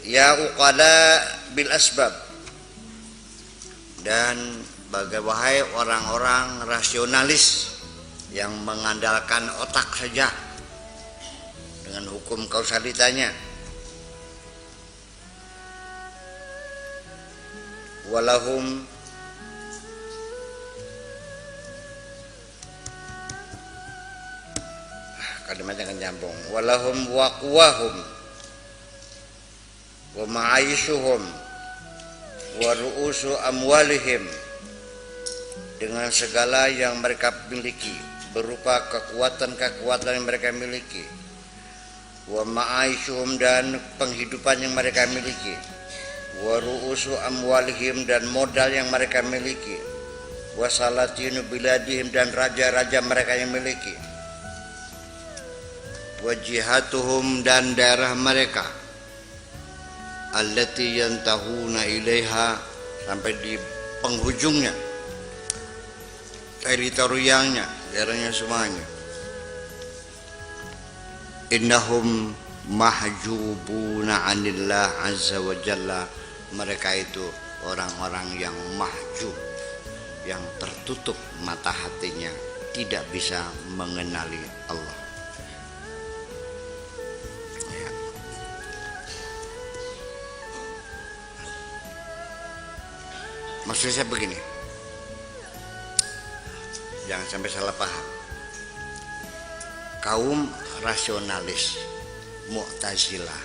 Ya uqala bil asbab, dan wahai orang-orang rasionalis yang mengandalkan otak saja dengan hukum kausalitanya. Walahum kalimatnya kan jambung. Walahum waqwahum wa ma'aishuhum wa ru'usu amwalihim, dengan segala yang mereka miliki berupa kekuatan-kekuatan yang mereka miliki, wa ma'aishuhum, dan penghidupan yang mereka miliki, wa ru'usu amwalihim, dan modal yang mereka miliki, wa salatinu biladihim, dan raja-raja mereka yang miliki, wa jihatuhum, dan daerah mereka, allati yantahuna ilaiha, sampai di penghujungnya, teritorialnya, daerahnya semuanya. Innahum mahjubuna anillah azza wa jalla, mereka itu orang-orang yang mahjub, yang tertutup mata hatinya, tidak bisa mengenali Allah. Ya. Maksud saya begini, jangan sampai salah paham. Kaum rasionalis Mu'tazilah,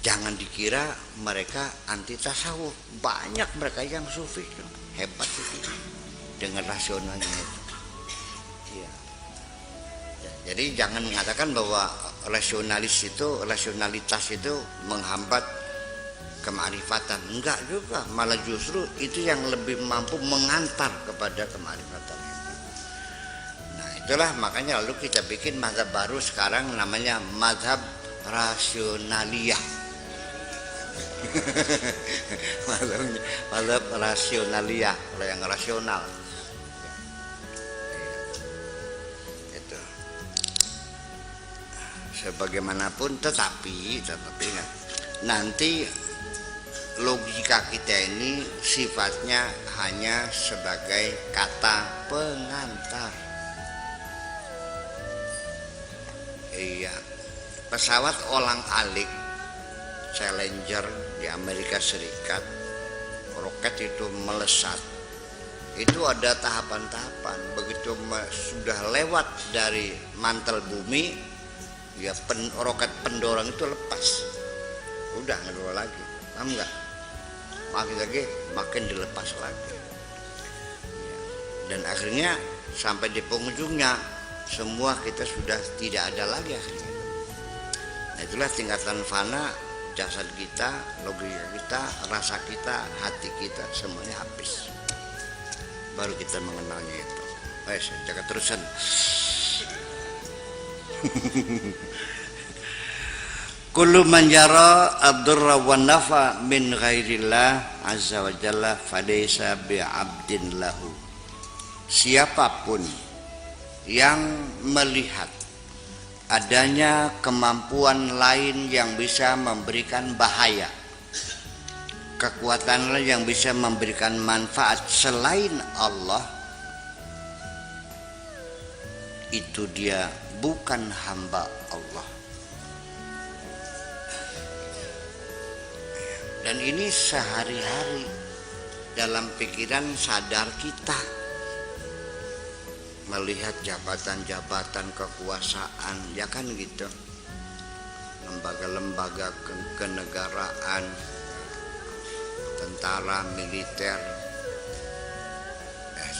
jangan dikira mereka anti tasawuf. Banyak mereka yang sufi, hebat itu dengan rasionalnya itu. Ya. Jadi jangan mengatakan bahwa rasionalitas itu menghambat kemarifatan. Enggak juga, malah justru itu yang lebih mampu mengantar kepada kemarifatan itu. Nah itulah makanya lalu kita bikin mazhab baru sekarang, namanya mazhab rasionaliyah. Mazhab rasionaliyah, kalau yang rasional. Itu. Sebagaimanapun, tetapi nanti logika kita ini sifatnya hanya sebagai kata pengantar. Iya. Pesawat olang-alik Challenger di Amerika Serikat, roket itu melesat, itu ada tahapan-tahapan. Begitu sudah lewat dari mantel bumi, ya roket pendorong itu lepas, udah nggak dulu lagi, paham nggak? Makin lagi makin dilepas lagi, ya. Dan akhirnya sampai di penghujungnya semua kita sudah tidak ada lagi akhirnya. Nah, itulah tingkatan fana, jasad kita, logika kita, rasa kita, hati kita, semuanya habis. Baru kita mengenalnya itu. Baik, jaga terusan. Kullu man yara ad-durra wan nafa min ghairillah azza wa jalla falaysa bi'abdin lahu. Siapapun yang melihat adanya kemampuan lain yang bisa memberikan bahaya, kekuatan lain yang bisa memberikan manfaat selain Allah, itu dia bukan hamba Allah. Dan ini sehari-hari dalam pikiran sadar kita, melihat jabatan-jabatan kekuasaan, ya kan gitu, lembaga-lembaga kenegaraan, tentara, militer,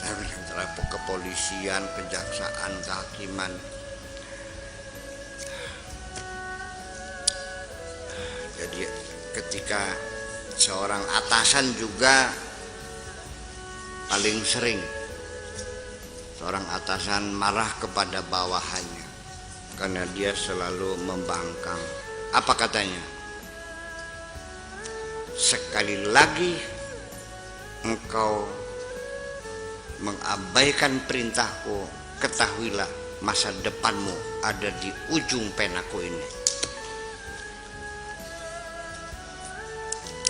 antara kepolisian, kejaksaan, kehakiman. Jadi ketika seorang atasan juga paling sering seorang atasan marah kepada bawahannya karena dia selalu membangkang. Apa katanya? Sekali lagi engkau mengabaikan perintahku, ketahuilah masa depanmu ada di ujung penaku ini.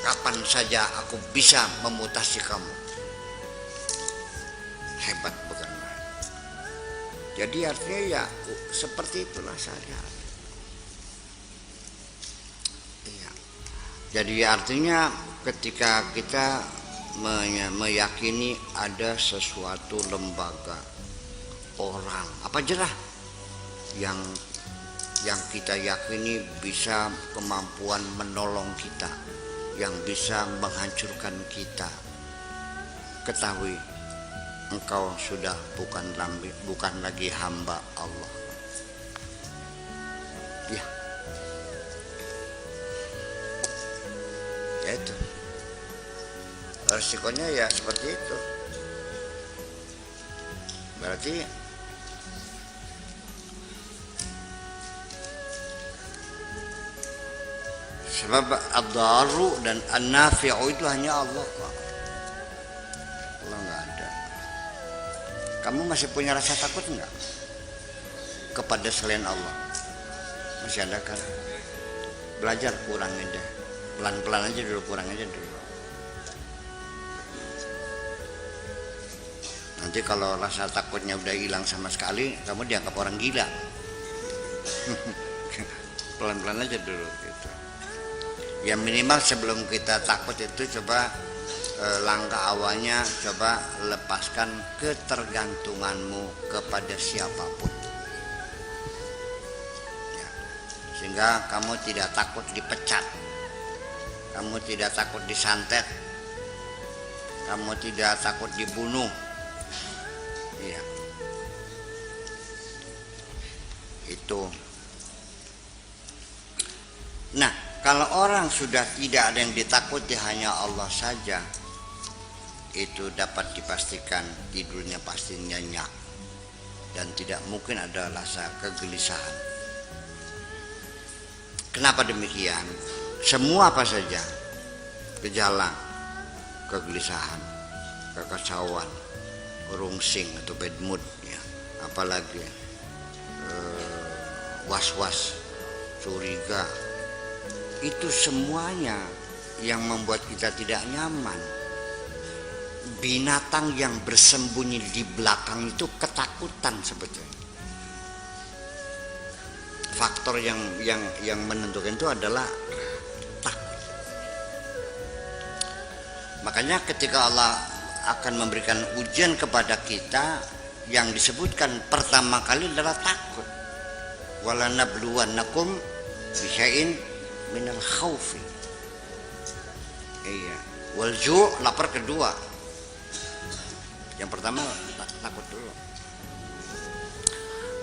kapan saja aku bisa memutasi kamu. Hebat bukan main. Jadi artinya ya seperti itulah sehari-hari. Iya. Jadi artinya ketika kita meyakini ada sesuatu lembaga, orang, apa aja lah yang kita yakini bisa kemampuan menolong kita, yang bisa menghancurkan kita, ketahui engkau sudah bukan lagi hamba Allah. Ya, itu resikonya ya seperti itu. Berarti sebab ad-daru dan an-nafi'u itu hanya Allah kok. Allah nggak ada. Kamu masih punya rasa takut enggak kepada selain Allah? Masih ada kan? Belajar kurangin deh. Pelan-pelan aja dulu, kurang aja dulu. Nanti kalau rasa takutnya udah hilang sama sekali, kamu dianggap orang gila. Pelan-pelan aja dulu gitu. Ya minimal sebelum kita takut itu coba langkah awalnya coba lepaskan ketergantunganmu kepada siapapun. Ya, sehingga kamu tidak takut dipecat, kamu tidak takut disantet, kamu tidak takut dibunuh. Iya. Itu. Nah, kalau orang sudah tidak ada yang ditakuti, hanya Allah saja, itu dapat dipastikan tidurnya pasti nyenyak dan tidak mungkin ada rasa kegelisahan. Kenapa demikian? Semua apa saja, gejala kegelisahan, kekacauan, rungsing atau bad mood, ya, apalagi was-was, curiga, itu semuanya yang membuat kita tidak nyaman. Binatang yang bersembunyi di belakang itu ketakutan sebetulnya. Faktor yang menentukan itu adalah takut. Makanya ketika Allah akan memberikan ujian kepada kita, yang disebutkan pertama kali adalah takut. Walanabluwannakum bisyai'in minal khaufi. Iya, wal ju', lapar kedua. Yang pertama takut dulu.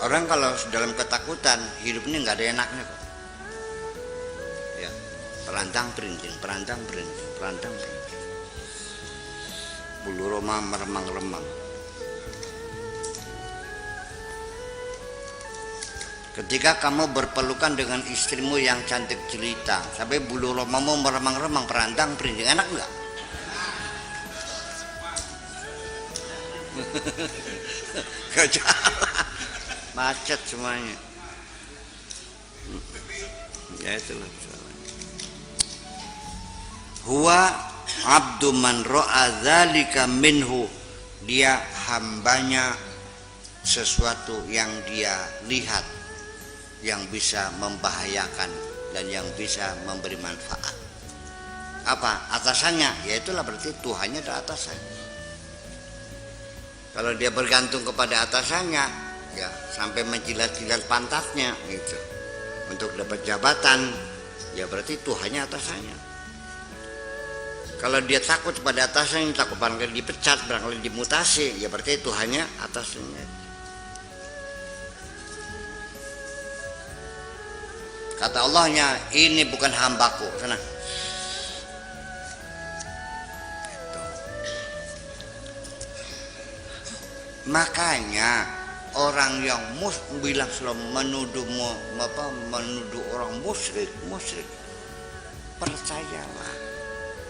Orang kalau dalam ketakutan, hidup ini nggak ada enaknya kok. Ya, perantang perinting. Bulu roma meremang-remang. Ketika kamu berpelukan dengan istrimu yang cantik jelita, sampai bulu romamu meremang-remang, perantang perinting, enak nggak? Gak jalan, macet semuanya. Ya itulah. Huwa abdu man ra'a dzalika minhu, dia hambanya sesuatu yang dia lihat yang bisa membahayakan dan yang bisa memberi manfaat. Apa atasannya? Ya itulah berarti Tuhannya adalah atasan. Kalau dia bergantung kepada atasannya, ya sampai menjilat-jilat pantatnya gitu untuk dapat jabatan, ya berarti Tuhannya atasannya. Kalau dia takut pada atasannya, takut barangkali dipecat, barangkali dimutasi, ya berarti Tuhannya atasannya. Kata Allahnya, ini bukan hambaku, sana. Makanya orang yang bilang selalu menuduh orang musyrik, percayalah,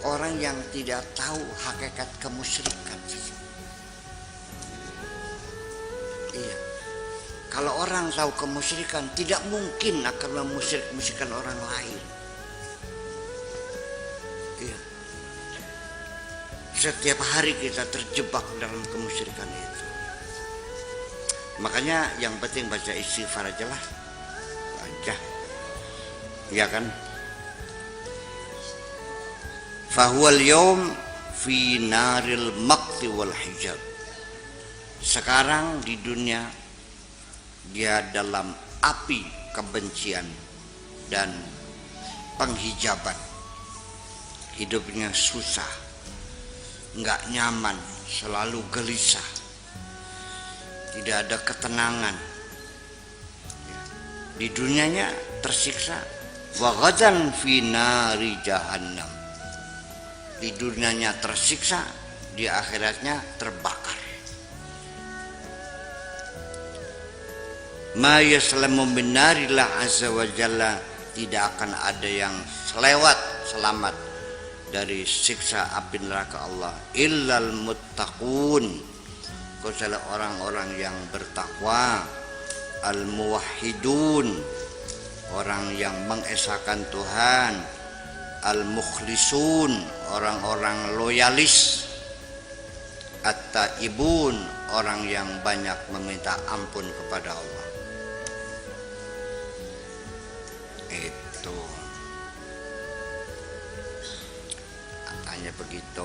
orang yang tidak tahu hakikat kemusyrikan. Iya. Kalau orang tahu kemusyrikan, tidak mungkin akan memusyrik-musyrikan orang lain. Iya. setiap hari kita terjebak dalam kemusyrikan itu. Makanya yang penting baca istighfar aja lah, aja, ya kan? Fahuwal yawm fi naril maqti wal hijab. Sekarang di dunia dia dalam api kebencian dan penghijaban. Hidupnya susah, nggak nyaman, selalu gelisah, tidak ada ketenangan. Di dunianya tersiksa. Wa ghadan fi nari jahannam. Di dunianya tersiksa, di akhiratnya terbakar. Ma yaslamu min narillah azza wa jalla, tidak akan ada yang selamat dari siksa api neraka Allah illal muttaqun, kecuali orang-orang yang bertakwa, al muwahhidun, orang yang mengesahkan Tuhan, al mukhlisun, orang-orang loyalis, at-taibun, orang yang banyak meminta ampun kepada Allah. Itu katanya begitu.